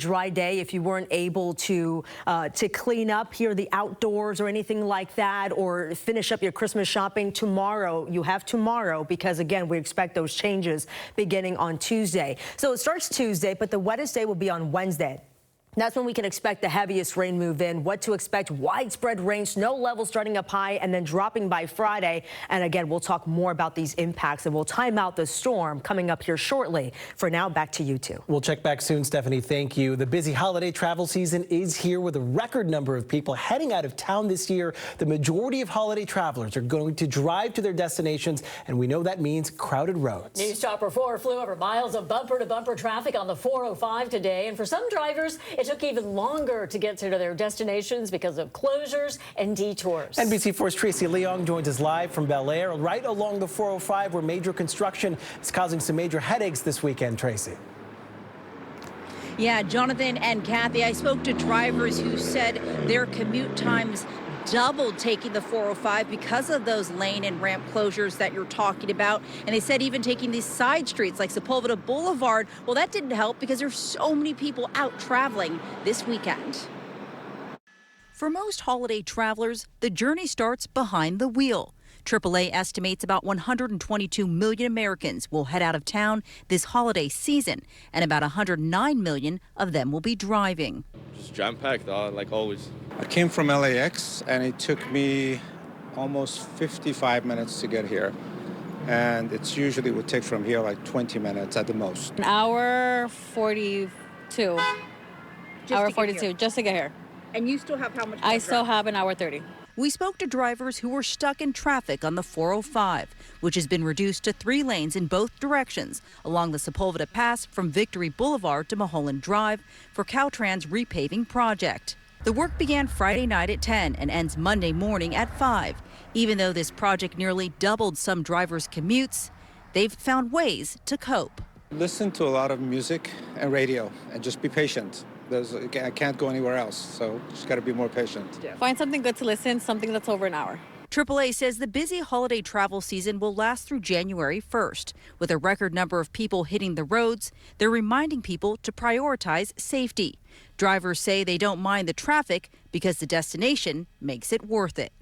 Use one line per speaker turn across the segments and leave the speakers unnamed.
Dry day if you weren't able to clean up here the outdoors or anything like that, or finish up your Christmas shopping tomorrow. You have tomorrow because, again, we expect those changes beginning on Tuesday. So it starts Tuesday, but the wettest day will be on Wednesday. That's when we can expect the heaviest rain move in. What to expect: widespread rain, snow levels starting up high and then dropping by Friday. And again, we'll talk more about these impacts and we'll time out the storm coming up here shortly. For now, back to you two.
We'll check back soon, Stephanie. Thank you. The busy holiday travel season is here with a record number of people heading out of town this year. The majority of holiday travelers are going to drive to their destinations, and we know that means crowded roads.
News Chopper 4 flew over miles of bumper-to-bumper traffic on the 405 today, and for some drivers, it took even longer to get to their destinations because of closures and detours.
NBC4's Tracy Leong joins us live from Bel Air, right along the 405, where major construction is causing some major headaches this weekend. Tracy.
Yeah, Jonathan and Kathy, I spoke to drivers who said their commute times doubled taking the 405 because of those lane and ramp closures that you're talking about. And they said even taking these side streets like Sepulveda Boulevard, well, that didn't help because there's so many people out traveling this weekend. For most holiday travelers, the journey starts behind the wheel. AAA estimates about 122 million Americans will head out of town this holiday season, and about 109 million of them will be driving.
Just jam-packed, like always.
I came from LAX, and it took me almost 55 minutes to get here. And it usually would take from here like 20 minutes at the most.
An hour 42. Hour 42, just to get here.
And you still have how much?
I still have an hour 30.
We spoke to drivers who were stuck in traffic on the 405, which has been reduced to 3 lanes in both directions along the Sepulveda Pass from Victory Boulevard to Mulholland Drive for Caltrans repaving project. The work began Friday night at 10 and ends Monday morning at 5. Even though this project nearly doubled some drivers' commutes, they've found ways to cope.
Listen to a lot of music and radio and just be patient. I can't go anywhere else, so just got to be more patient.
Find something good to listen, something that's over an hour.
AAA says the busy holiday travel season will last through January 1st. With a record number of people hitting the roads, they're reminding people to prioritize safety. Drivers say they don't mind the traffic because the destination makes it worth it.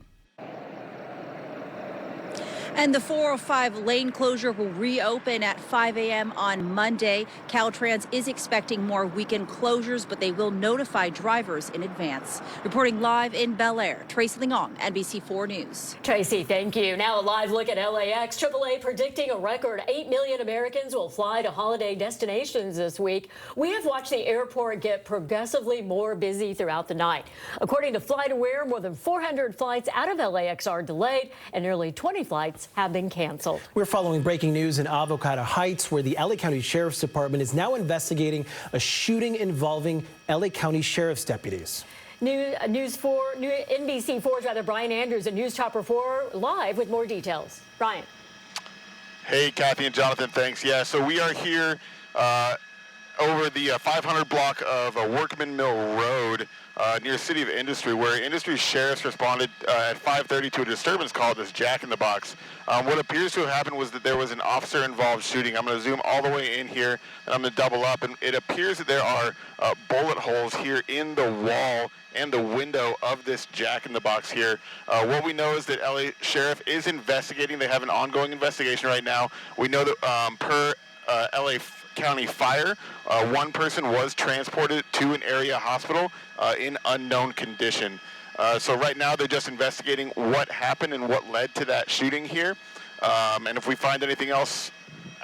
And the 405 lane closure will reopen at 5 a.m. on Monday. Caltrans is expecting more weekend closures, but they will notify drivers in advance. Reporting live in Bel Air, Tracy Leong, NBC4 News.
Tracy, thank you. Now a live look at LAX. AAA predicting a record 8 million Americans will fly to holiday destinations this week. We have watched the airport get progressively more busy throughout the night. According to FlightAware, more than 400 flights out of LAX are delayed, and nearly 20 flights have been canceled.
We're following breaking news in Avocado Heights, where the LA County Sheriff's Department is now investigating a shooting involving LA County Sheriff's deputies.
NBC4's Brian Andrews and News Chopper 4 live with more details. Brian.
Hey, Kathy and Jonathan, thanks. Yeah, so we are here over the 500 block of Workman Mill Road near City of Industry, where Industry sheriffs responded at 5:30 to a disturbance call, this Jack in the Box. What appears to have happened was that there was an officer-involved shooting. I'm going to zoom all the way in here, and I'm going to double up, and it appears that there are bullet holes here in the wall and the window of this Jack in the Box here. What we know is that LA Sheriff is investigating. They have an ongoing investigation right now. We know that per LA County Fire, one person was transported to an area hospital in unknown condition. So right now they're just investigating what happened and what led to that shooting here. And if we find anything else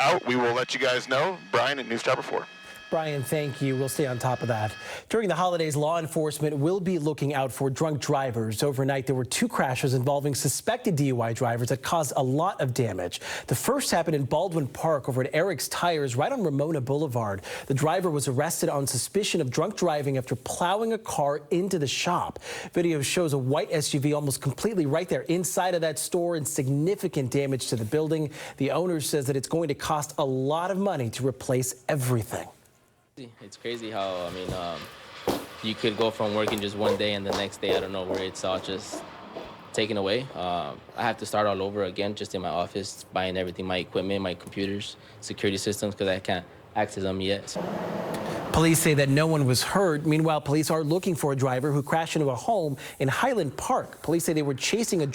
out, we will let you guys know. Brian at News Chopper 4.
Brian, thank you. We'll stay on top of that. During the holidays, law enforcement will be looking out for drunk drivers. Overnight, there were 2 crashes involving suspected DUI drivers that caused a lot of damage. The first happened in Baldwin Park over at Eric's Tires right on Ramona Boulevard. The driver was arrested on suspicion of drunk driving after plowing a car into the shop. Video shows a white SUV almost completely right there inside of that store and significant damage to the building. The owner says that it's going to cost a lot of money to replace everything.
It's crazy how, you could go from working just one day and the next day, I don't know, where it's all just taken away. I have to start all over again just in my office, buying everything, my equipment, my computers, security systems, because I can't access them yet.
Police say that no one was hurt. Meanwhile, police are looking for a driver who crashed into a home in Highland Park. Police say they were chasing a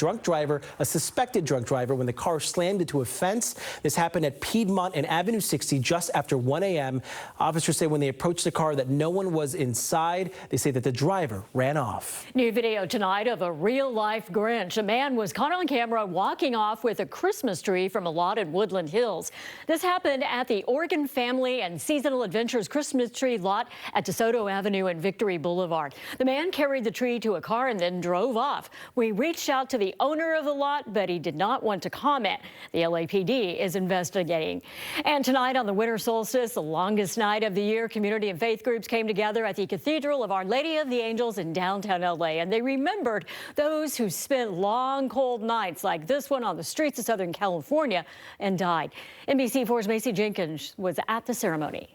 suspected drunk driver, when the car slammed into a fence. This happened at Piedmont and Avenue 60 just after 1 a.m. Officers say when they approached the car that no one was inside. They say that the driver ran off.
New video tonight of a real-life Grinch. A man was caught on camera walking off with a Christmas tree from a lot in Woodland Hills. This happened at the Oregon Family and Seasonal Adventures Christmas tree lot at DeSoto Avenue and Victory Boulevard. The man carried the tree to a car and then drove off. We reached out to the owner of the lot, but he did not want to comment. The LAPD is investigating. And tonight on the winter solstice, the longest night of the year, community and faith groups came together at the Cathedral of Our Lady of the Angels in downtown LA, and they remembered those who spent long, cold nights like this one on the streets of Southern California and died. NBC4's Macy Jenkins was at the ceremony.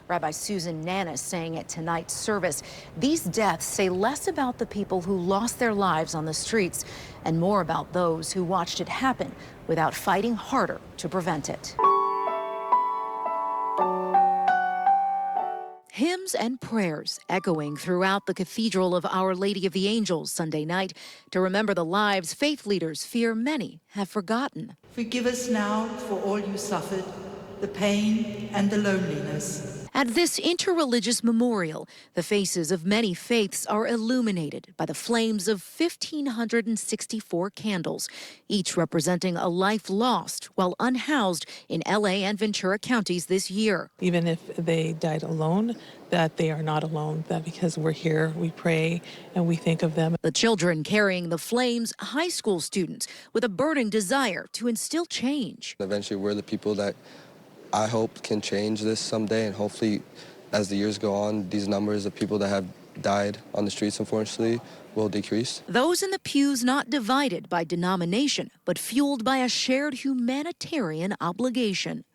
Rabbi Susan Nanis saying at tonight's service, these deaths say less about the people who lost their lives on the streets and more about those who watched it happen without fighting harder to prevent it. Hymns and prayers echoing throughout the Cathedral of Our Lady of the Angels Sunday night to remember the lives faith leaders fear many have forgotten.
Forgive us now for all you suffered, the pain and the loneliness.
At this interreligious memorial, the faces of many faiths are illuminated by the flames of 1,564 candles, each representing a life lost while unhoused in LA and Ventura counties this year.
Even if they died alone, that they are not alone, that because we're here, we pray and we think of them.
The children carrying the flames, high school students with a burning desire to instill change.
Eventually, we're the people that I hope can change this someday, and hopefully as the years go on, these numbers of people that have died on the streets, unfortunately, will decrease.
Those in the pews not divided by denomination, but fueled by a shared humanitarian obligation.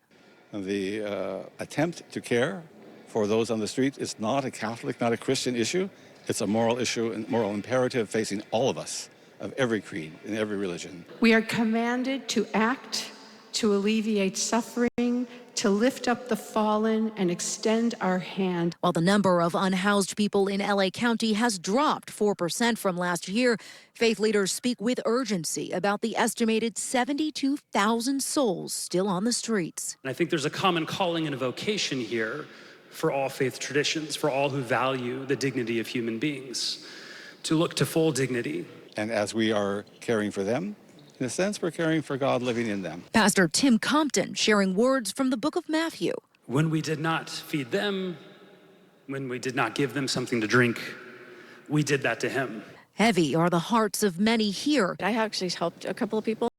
The attempt to care for those on the street is not a Catholic, not a Christian issue. It's a moral issue and moral imperative facing all of us, of every creed and every religion.
We are commanded to act, to alleviate suffering, to lift up the fallen and extend our hand.
While the number of unhoused people in LA County has dropped 4% from last year, faith leaders speak with urgency about the estimated 72,000 souls still on the streets.
And I think there's a common calling and a vocation here for all faith traditions, for all who value the dignity of human beings, to look to full dignity.
And as we are caring for them, in a sense, we're caring for God living in them.
Pastor Tim Compton sharing words from the book of Matthew.
When we did not feed them, when we did not give them something to drink, we did that to him.
Heavy are the hearts of many here.
I actually helped a couple of people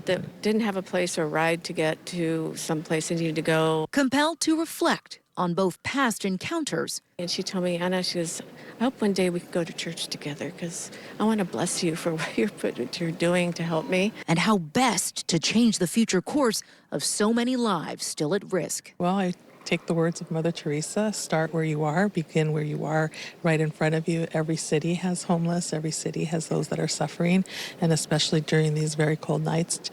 that didn't have a place or ride to get to some place they needed to go.
Compelled to reflect on both past encounters.
And she told me, Anna, she goes, I hope one day we can go to church together because I want to bless you for what you're doing to help me.
And how best to change the future course of so many lives still at risk.
Well, I take the words of Mother Teresa, start where you are, begin where you are, right in front of you. Every city has homeless, every city has those that are suffering, and especially during these very cold nights,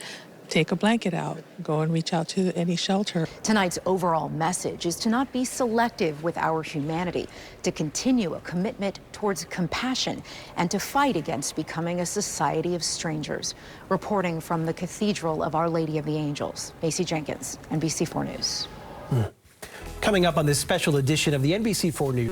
take a blanket out, go and reach out to any shelter.
Tonight's overall message is to not be selective with our humanity, to continue a commitment towards compassion, and to fight against becoming a society of strangers. Reporting from the Cathedral of Our Lady of the Angels, Macy Jenkins, NBC4 News.
Coming up on this special edition of the NBC4 News.